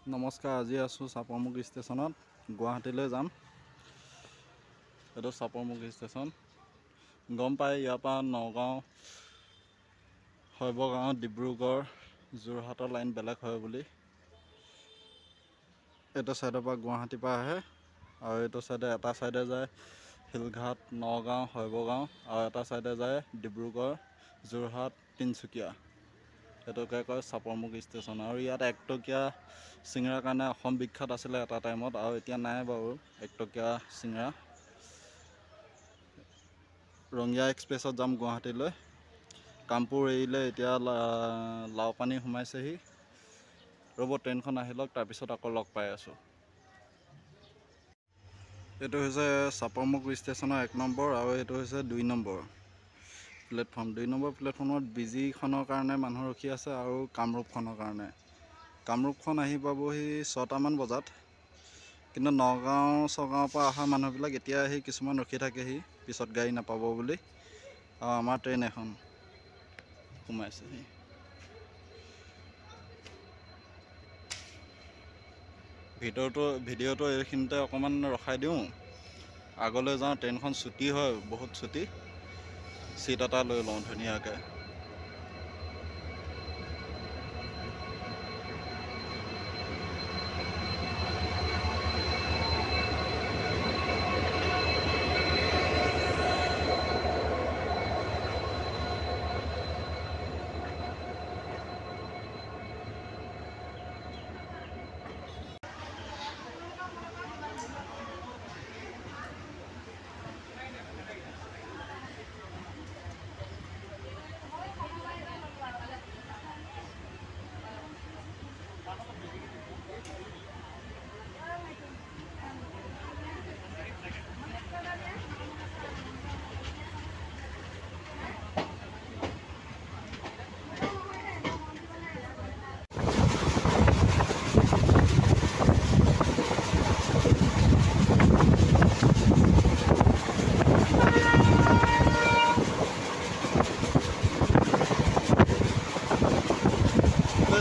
নমস্কাৰ, আজি আছোঁ চাপৰমুখ ষ্টেচনত, গুৱাহাটীলৈ যাম। এইটো চাপৰমুখ ষ্টেচন। গম পাই ইয়াৰ পৰা নগাঁও, শৈবগাঁও, ডিব্ৰুগড়, যোৰহাটৰ লাইন বেলেগ হয় বুলি। এইটো ছাইডৰ পৰা গুৱাহাটীৰ পৰা আহে আৰু এইটো ছাইডে এটা ছাইডে যায় শিলঘাট, নগাঁও, শৈবগাঁও আৰু এটা ছাইডে যায় ডিব্ৰুগড়, যোৰহাট, তিনিচুকীয়া। এইটোকে কয় চাপৰমুখ ষ্টেচন। আৰু ইয়াত একটকীয়া চিংৰাৰ কাৰণে অসম বিখ্যাত আছিলে এটা টাইমত, আৰু এতিয়া নাই বাৰু একটকীয়া চিংৰা। ৰঙিয়া এক্সপ্ৰেছত যাম গুৱাহাটীলৈ। কামপুৰ এৰিলে এতিয়া লাওপানী সোমাইছেহি। ৰ'ব, ট্ৰেইনখন আহি লওক, তাৰপিছত আকৌ লগ পাই আছোঁ। এইটো হৈছে চাপৰমুখ ষ্টেচনৰ 1 নম্বৰ আৰু এইটো হৈছে 2 নম্বৰ প্লেটফৰ্ম। 2 নম্বৰ প্লেটফৰ্মত বিজিখনৰ কাৰণে মানুহ ৰখি আছে আৰু কামৰূপখনৰ কাৰণে। কামৰূপখন আহি পাবহি 6টামান বজাত, কিন্তু নগাঁৱৰ পৰা অহা মানুহবিলাক এতিয়া আহি কিছুমান ৰখি থাকেহি পিছত গাড়ী নাপাব বুলি। আৰু আমাৰ ট্ৰেইন এখন সোমাইছেহি। ভিডিঅ'টো এইখিনিতে অকণমান ৰখাই দিওঁ, আগলৈ যাওঁ। ট্ৰেইনখন ছুটি হয়, বহুত ছুটি। চিট এটা লৈ লওঁ ধুনীয়াকৈ।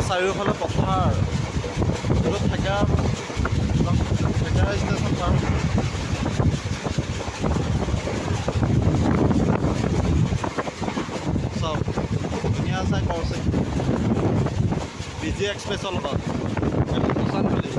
চাৰিওফালে পথাৰ। এইটো থেকেৰা ষ্টেচন পাৰ। চাওক, ধুনীয়া চাই কৰছে বিজি এক্সপ্ৰেছৰ লগত। এইটো প্ৰশান্তলি।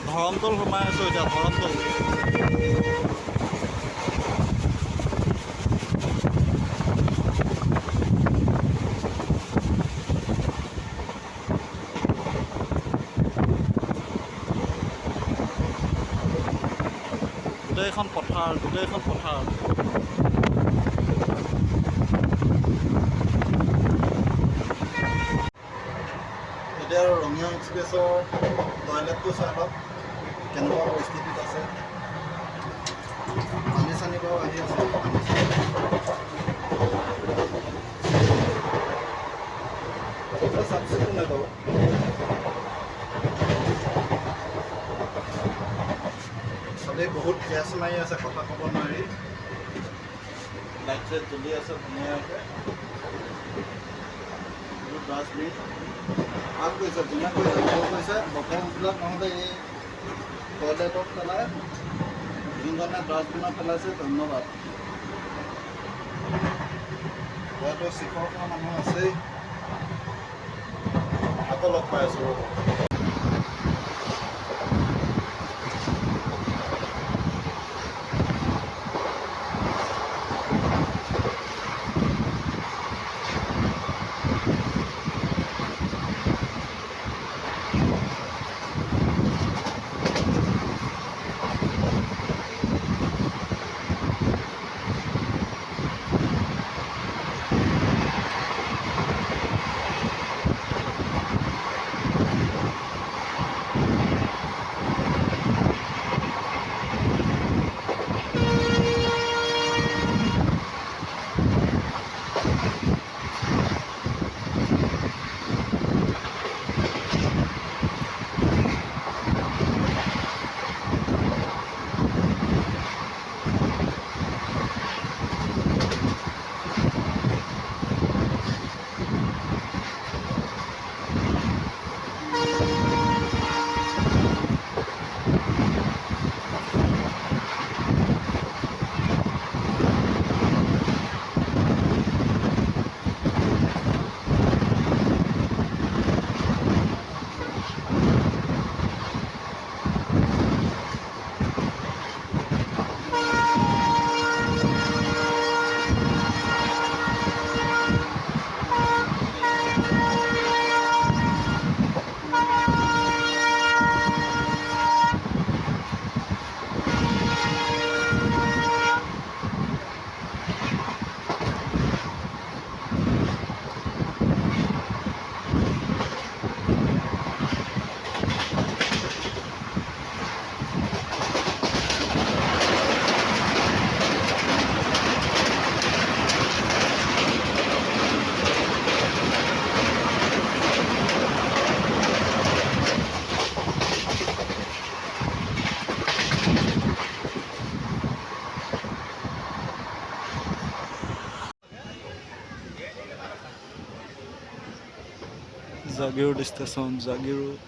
ধৰমতল সোমাই আছোঁ এতিয়া, ধৰমতল। গোটেইখন পথাৰ, গোটেইখন পথাৰ। এতিয়া আৰু ৰঙিয়া এক্সপ্ৰেছৰ টয়লেটটো চাই লওক কেনেকুৱা পৰিস্থিতিত আছে। পানী চানী বাৰু আহি আছে। চাফ চিকুণ নাই বাৰু। চবেই বহুত গেছ মাৰি আছে, কথা ক'ব নোৱাৰি। লাইট চাইট জ্বলি আছে ধুনীয়াকৈ। ডাষ্টবিন ভাল কৰিছে, ধুনীয়া কৰিছে, ভাল কৰিছে। বটলবিলাক নহ'লে এই টয়লেটত পেলাই যোনজনে ডাষ্টবিনত পেলাইছে, ধন্যবাদ। ইয়াতো শিখৰ খোৱা মানুহ আছেই। আকৌ লগ পাই আছোঁ। জাগিৰোড ষ্টেচন, জাগিৰোড।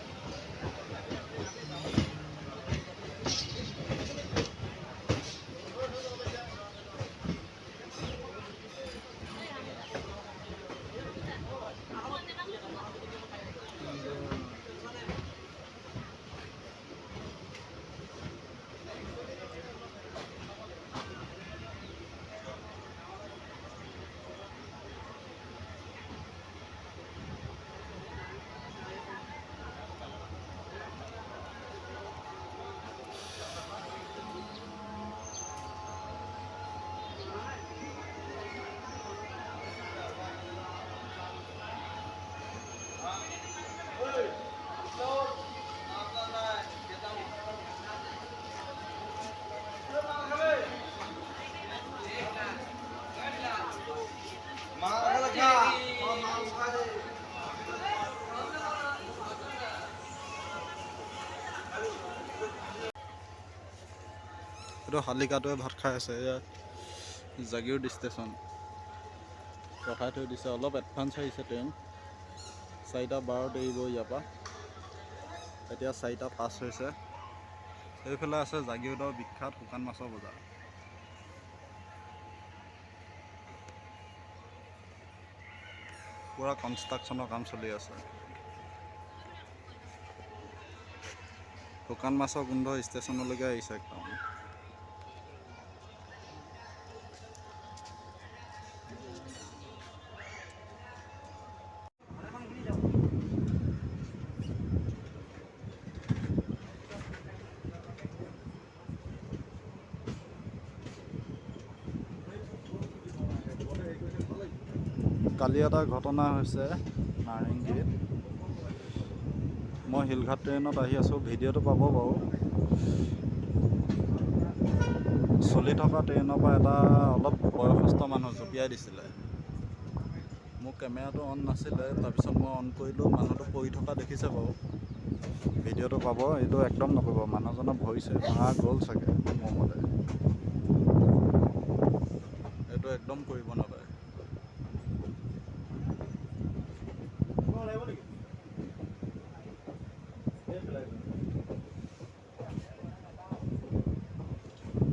এইটো শালিকাটোৱে ভাত খাই আছে। এয়া জাগিৰোড ষ্টেচন ৰখাই থৈ দিছে। অলপ এডভান্স আহিছে ট্ৰেইন। 4:12 এৰিব ইয়াৰ পৰা। এতিয়া 4:05 হৈছে। সেইফালে আছে জাগিৰোডৰ বিখ্যাত শুকান মাছৰ বজাৰ। পুৰা কনষ্ট্ৰাকশ্যনৰ কাম চলি আছে। শুকান মাছৰ গোন্ধ ষ্টেচনলৈকে আহিছে একদম। কালি এটা ঘটনা হৈছে নাৰেংগীত। মই শিলঘাট ট্ৰেইনত আহি আছোঁ, ভিডিঅ'টো পাব বাৰু। চলি থকা ট্ৰেইনৰ পৰা এটা অলপ বয়সস্থ মানুহ জঁপিয়াই দিছিলে। মোৰ কেমেৰাটো অন নাছিলে, তাৰপিছত মই অন কৰিলোঁ। মানুহটো পৰি থকা দেখিছে বাৰু, ভিডিঅ'টো পাব। এইটো একদম নকৰিব, মানুহজনৰ ভৰিছে ভাঙা গ'ল চাগে মোৰ মতে। এইটো একদম কৰিব নাপায়।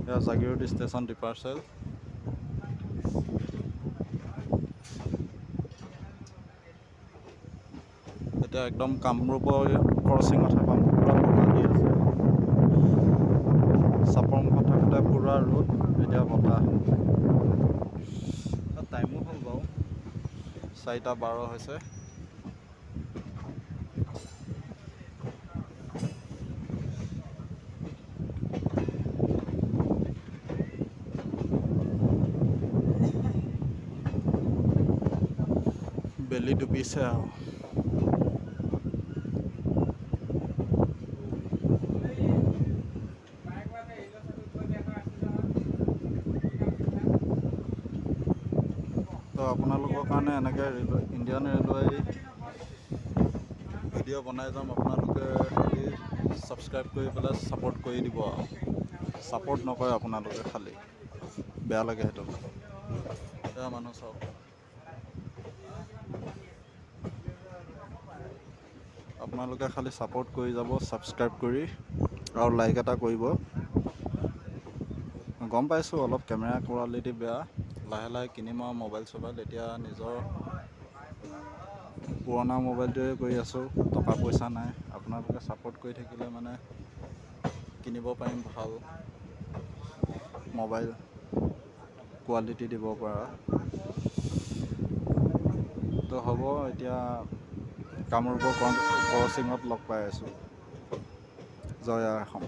এয়া জাগিৰোড ষ্টেচন ডিপাৰ্চাৰ। এতিয়া একদম কামৰূপৰ ক্ৰচিঙতহে পাম। পূৰা বতাহ দি আছে। চাপৰ মুখত থাকোঁতে পূৰা ৰ'দ, এতিয়া বতাহ। টাইমো হ'ল বাৰু, 4:12 হৈছে। বেলি ডুবিছে আৰু। তো আপোনালোকৰ কাৰণে এনেকৈ ইণ্ডিয়ান ৰেলৱে ভিডিঅ' বনাই যাম। আপোনালোকে খালি ছাবস্ক্ৰাইব কৰি পেলাই ছাপোৰ্ট কৰি দিব আৰু। ছাপোৰ্ট নকৰে আপোনালোকে, খালি বেয়া লাগে সেইটো। বেয়া মানুহ চাওক। আপোনালোকে খালি ছাপোৰ্ট কৰি যাব, ছাবস্ক্ৰাইব কৰি, আৰু লাইক এটা কৰিব। গম পাইছোঁ অলপ কেমেৰা কোৱালিটি বেয়া, লাহে লাহে কিনিম আৰু মোবাইল চোবাইল। এতিয়া নিজৰ পুৰণা মোবাইলটোৱে কৰি আছোঁ, টকা পইচা নাই। আপোনালোকে ছাপোৰ্ট কৰি থাকিলে মানে কিনিব পাৰিম ভাল মোবাইল, কোৱালিটি দিব পৰা। তো হ'ব, এতিয়া কামৰূপৰ ক্ৰচিঙত লগ পাই আছোঁ। জয় আই অসম।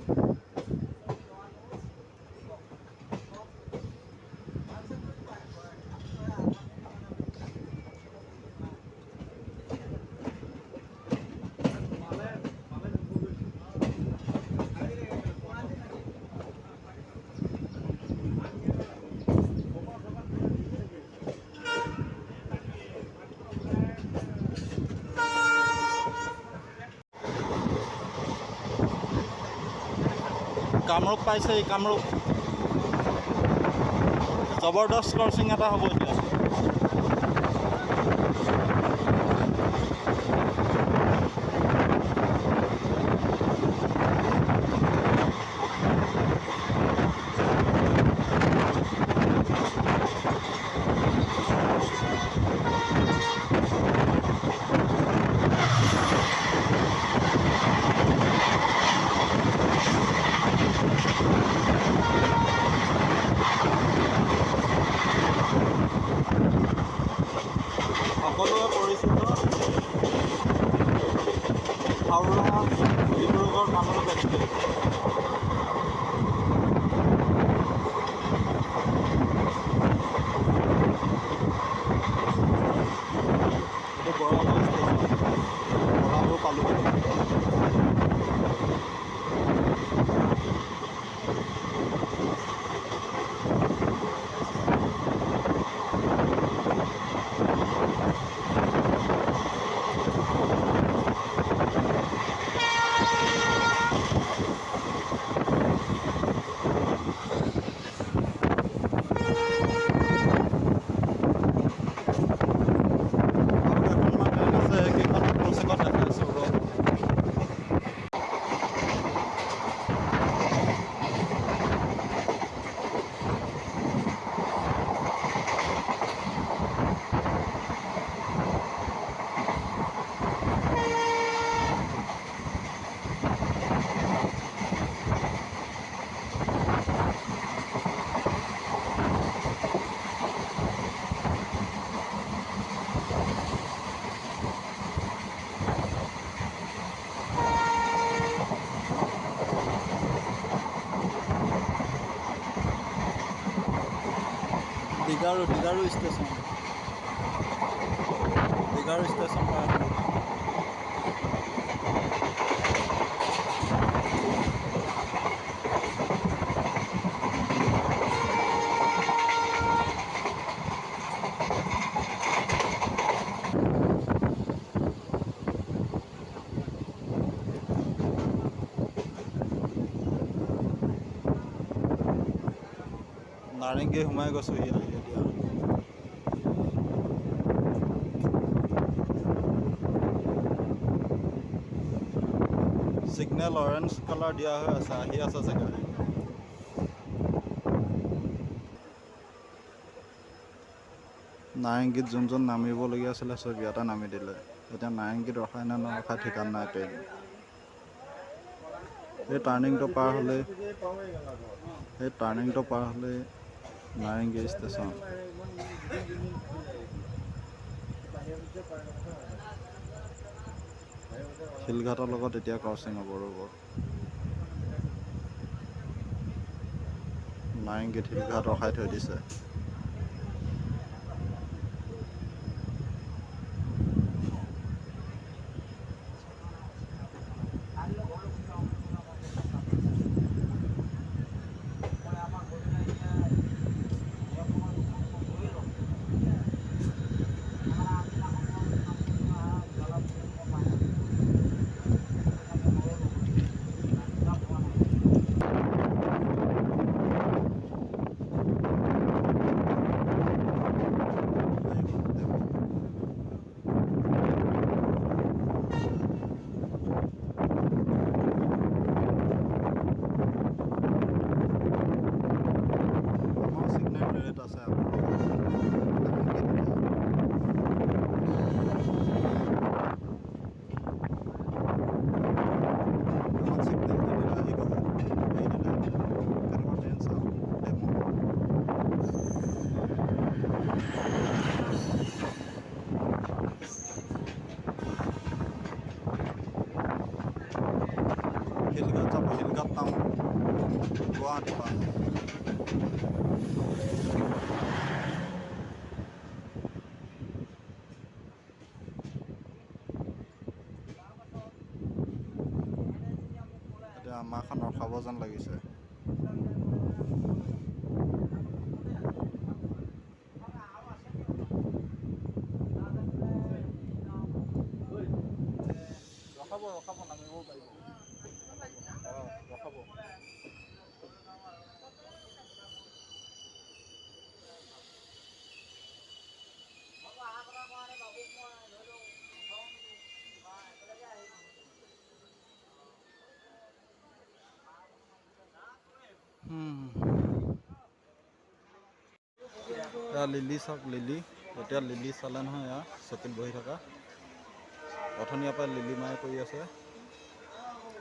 কামৰূপ পাইছে, কামৰূপ। জবৰদস্ত ক্ৰচিং এটা হ'ব এতিয়া। দীঘাৰু ষ্টেচন পাৰ হ'ল। নাৰেংগী সোমাই গৈছোঁহি আৰু এতিয়া। ছিগনেল অৰেঞ্জ কালাৰ দিয়া হৈ আছে, আহি আছে চাগে। নাৰেংগীত যোনজন নামিবলগীয়া আছিলে চব ইয়াতে নামি দিলে। এতিয়া নাৰেংগীত ৰখাই নে নৰখাই ঠিকান নাই ট্ৰেইন। এই টাৰ্ণিংটো পাৰ হ'লেই নাৰেংগী ষ্টেচন। শিলঘাটৰ লগত এতিয়া ক্ৰচিং হ'ব ৰ'ব। নাৰেংগীত শিলঘাট ৰখাই থৈ দিছে। শিলঘাট যাব, শিলঘাট টাউন গুৱাহাটী পৰা। এতিয়া আমাৰখন ৰখাব যেন লাগিছে। ৰখাব নামিবও পাৰিব। ৰখাব। এয়া লিলি চাওক, লিলি এতিয়া লিলি চালে নহয়। এয়া চকীত বহি থকা অথনিয়াৰ পৰা লিলি মায়ে কৰি আছে।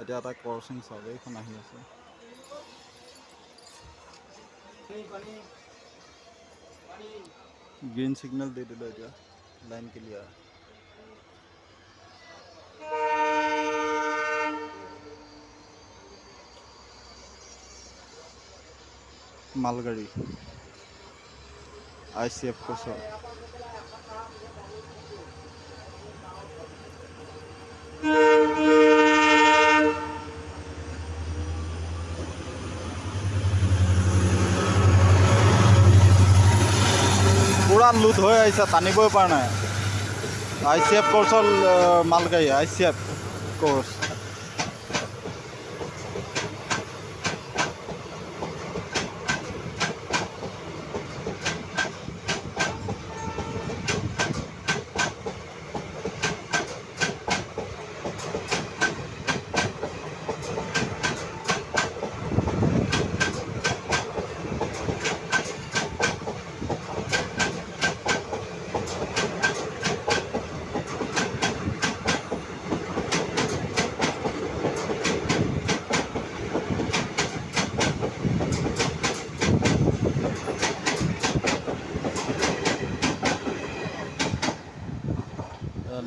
এতিয়া এটা ক্ৰচিং চাওক, এইখন আহি আছে। গ্ৰীণ ছিগনেল দি দিলে, এতিয়া লাইন ক্লিয়াৰ। মালগাড়ী ICF কোচৰ। পুৰা লুট হৈ আহিছে, টানিবই পৰা নাই। ICF কোচৰ মালগাড়ী, ICF Koch.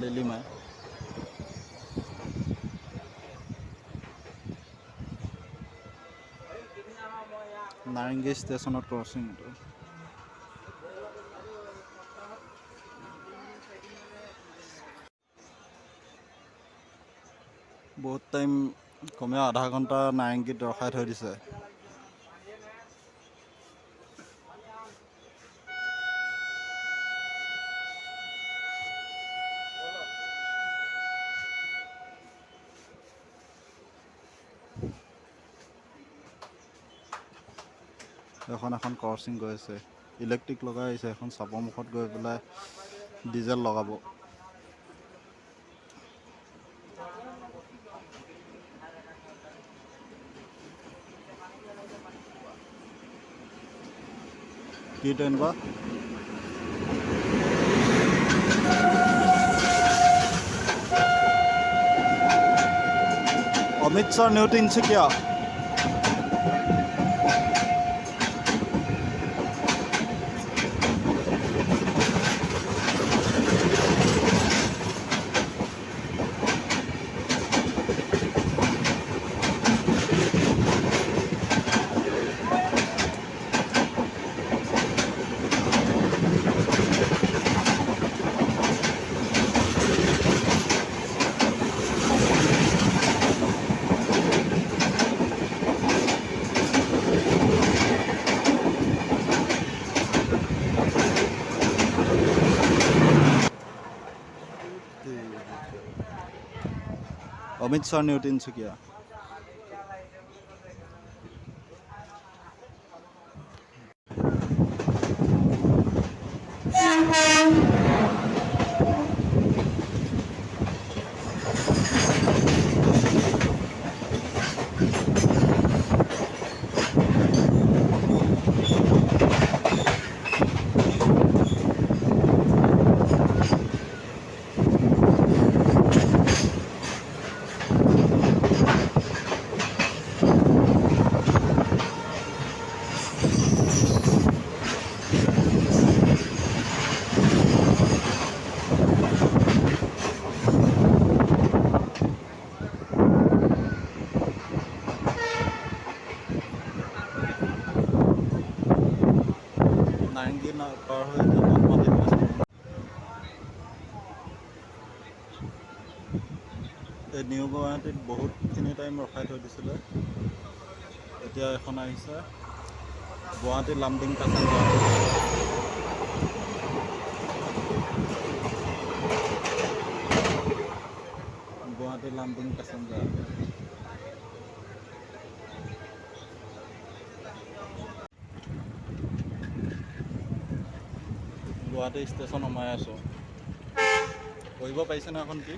লিলিমাই নাৰেংগী ষ্টেচনত ক্ৰচিং। বহুত টাইম কমেও আধা ঘণ্টা নাৰেংগীত ৰখাই থৈ দিছে। এখন ক্ৰচিং গৈ আছে, ইলেক্ট্ৰিক লগাই আহিছে, এখন চাপৰ মুখত গৈ পেলাই ডিজেল লগাব। কি ট্ৰেইন বা? অমৃতসৰ নিউ তিনিচুকীয়া। অমৃতসৰ নিউ তিনিচুকীয়া। নাৰেংগী পাৰ হৈ এই নিউ গুৱাহাটীত বহুতখিনি টাইম ৰখাই থৈ দিছিলে। এতিয়া এখন আহিছে Guwahati Lumding passenger. Guwahati Lumding passenger. Guwahati station সোমাই আছোঁ। কৰিব পাৰিছেনে এখন কি?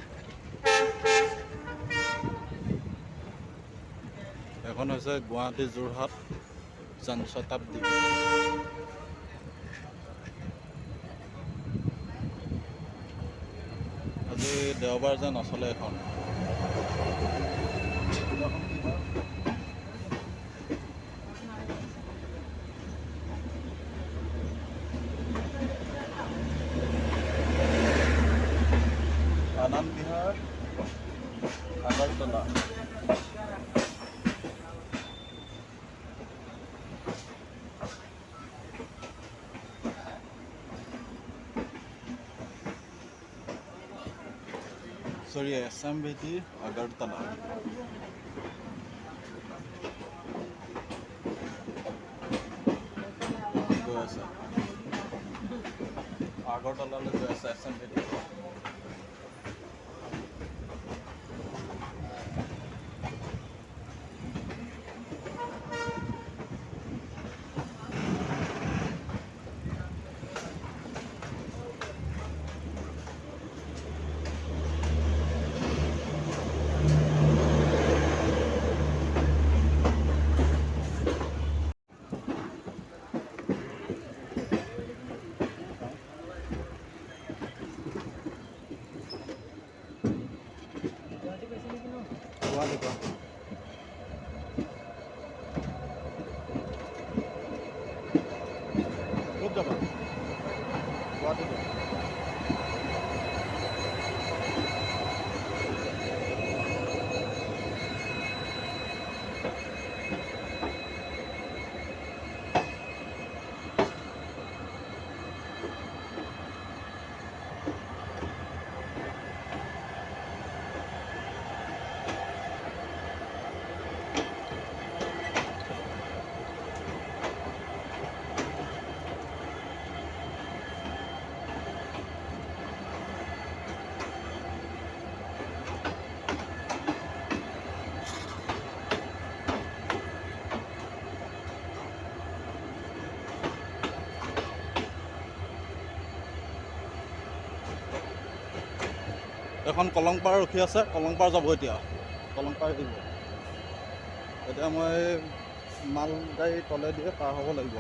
এখন হৈছে গুৱাহাটী যোৰহাট জনশতাব্দী। আজি দেওবাৰ যে নচলে এখন। আনন্দ বিহাৰ আগৰতলা। সৰি SMBT আগৰতলা। গৈ আছে আগৰতলালৈ গৈ আছে SMBT। ক'ত যাবা? গুৱাহাটী যাবা? এখন কলংপাৰ ৰখি আছে, কলংপাৰ যাব এতিয়া, কলংপাৰ আহিব। এতিয়া মই মাল গাড়ী তলেদিয়ে পাৰ হ'ব লাগিব।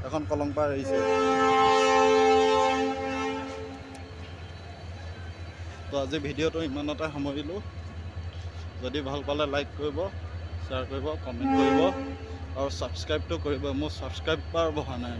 এখন কলংপাৰ আহিছে। তো আজি ভিডিঅ'টো ইমানতে সামৰিলোঁ। যদি ভাল পালে লাইক কৰিব, শ্বেয়াৰ কৰিব, কমেণ্ট কৰিব আৰু ছাবস্ক্ৰাইবটো কৰিব। মোৰ ছাবস্ক্ৰাইবাৰ বঢ়া নাই।